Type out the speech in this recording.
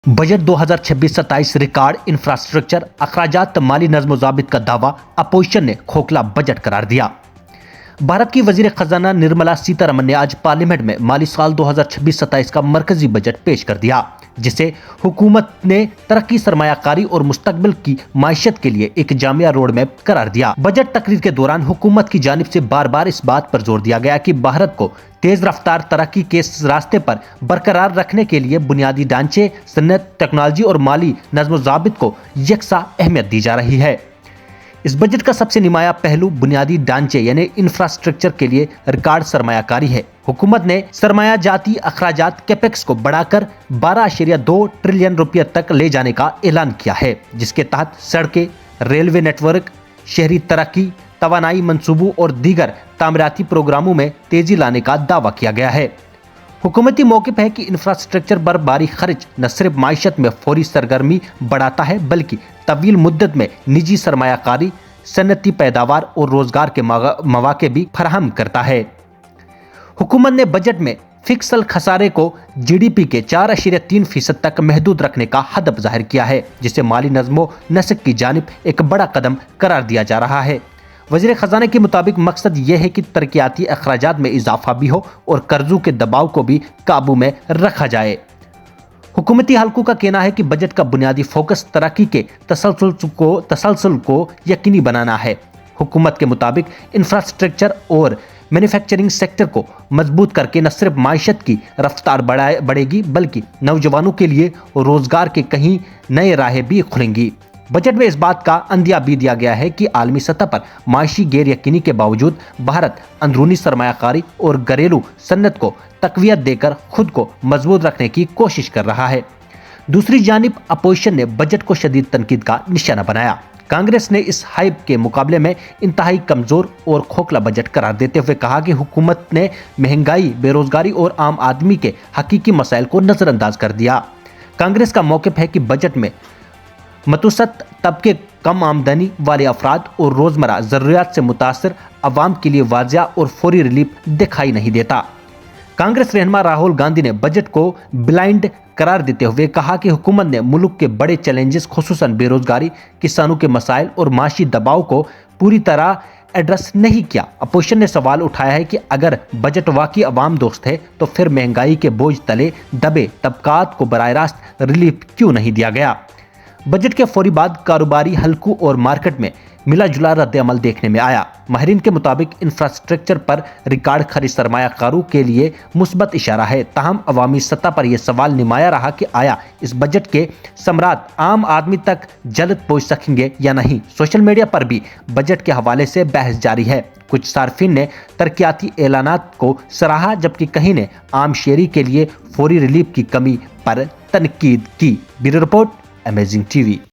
Budget 2026-27 record infrastructure अखराजात माली नज़्म व ज़ाबित का दावा, अपोजिशन ने खोखला बजट करार दिया। भारत की वजीर खजाना निर्मला सीतारमण ने आज पार्लियामेंट में माली साल 2026-27 का मरकजी बजट पेश कर दिया, जिसे हुकूमत ने तरक्की, सरमायाकारी और मुस्तकबिल की माइशत के लिए एक जामिया रोड मैप करार दिया। बजट तकरीर के दौरान हुकूमत की जानिब से बार बार इस बात पर जोर दिया गया कि भारत को तेज रफ्तार तरक्की के रास्ते पर बरकरार रखने के लिए बुनियादी ढांचे, सनत, टेक्नोलॉजी और माली नज़्म व ज़ाबित को यकसा अहमियत दी जा रही है। इस बजट का सबसे नुमाया पहलू बुनियादी ढांचे यानी इंफ्रास्ट्रक्चर के लिए रिकॉर्ड सरमायाकारी है। हुकूमत ने सरमाया जाती अखराजात कैपेक्स को बढ़ाकर 12.2 ट्रिलियन रुपये तक ले जाने का ऐलान किया है, जिसके तहत सड़कें, रेलवे नेटवर्क, शहरी तरक्की, तवानाई मंसूबों और दीगर तामीराती प्रोग्रामों में तेजी लाने का दावा किया गया है। हुकूमती मौक़िफ़ है कि इंफ्रास्ट्रक्चर पर भारी खर्च न सिर्फ माइशत में फौरी सरगर्मी बढ़ाता है, बल्कि तवील मुद्दत में निजी सरमायाकारी, सनती पैदावार और रोजगार के मौके भी फराहम करता है। हुकूमत ने बजट में फिक्सल खसारे को GDP के 4.3% तक महदूद रखने का हदफ जाहिर किया है, जिसे माली नज़्मो नस्क की जानिब एक बड़ा कदम करार दिया जा रहा है। वज़ीर ख़ज़ाना के मुताबिक मकसद ये है कि तरक्याती अखराजात में इजाफा भी हो और कर्जों के दबाव को भी काबू में रखा जाए। हुकूमती हलकों का कहना है कि बजट का बुनियादी फोकस तरक्की के तसलसल को यकीनी बनाना है। हुकूमत के मुताबिक इंफ्रास्ट्रक्चर और मैन्युफैक्चरिंग सेक्टर को मजबूत करके न सिर्फ माइशत की रफ्तार बढ़ेगी, बल्कि नौजवानों के लिए रोजगार के कहीं नए राहें भी खुलेंगी। बजट में इस बात का अंदिया भी दिया गया है कि आलमी सतह पर माशी गैर यकीनी के बावजूद भारत अंदरूनी सरमायाकारी और घरेलू सन्नत को तकवियत देकर खुद को मजबूत रखने की कोशिश कर रहा है। दूसरी जानिब अपोजिशन ने बजट को शदीद तनकीद का निशाना बनाया। कांग्रेस ने इस हाइप के मुकाबले में इंतहाई कमजोर और खोखला बजट करार देते हुए कहा कि हुकूमत ने महंगाई, बेरोजगारी और आम आदमी के हकीकी मसाइल को नजरअंदाज कर दिया। कांग्रेस का मौक़िफ़ है कि बजट में मतवसत तबके, कम आमदनी वाले अफराद और रोजमर्रा जरूरियात से मुतासर अवाम के लिए वाजिया और फौरी रिलीफ दिखाई नहीं देता। कांग्रेस रहनुमा राहुल गांधी ने बजट को ब्लाइंड करार देते हुए कहा कि हुकूमत ने मुल्क के बड़े चैलेंजेस, खुसूसन बेरोजगारी, किसानों के मसाइल और माशी दबाव को पूरी तरह एड्रेस नहीं किया। अपोजिशन ने सवाल उठाया है कि अगर बजट वाकई अवाम दोस्त है तो फिर महंगाई के बोझ तले दबे तबकात को बराह रास्त रिलीफ क्यों नहीं दिया गया। बजट के फौरी बाद कारोबारी हलकों और मार्केट में मिला जुला रद्द अमल देखने में आया। माहिरीन के मुताबिक इंफ्रास्ट्रक्चर पर रिकॉर्ड खरीद सरमायाकारों के लिए मुस्बत इशारा है। ताहम अवामी सतह पर यह सवाल नुमाया रहा कि आया इस बजट के समरात आम आदमी तक जल्द पहुंच सकेंगे या नहीं। सोशल मीडिया पर भी बजट के हवाले से बहस जारी है। कुछ सार्फिन ने तरक्याती ऐलानात को सराहा, जबकि कहीं ने आम शहरी के लिए फौरी रिलीफ की कमी पर तनकीद की। Bureau report, amazing TV।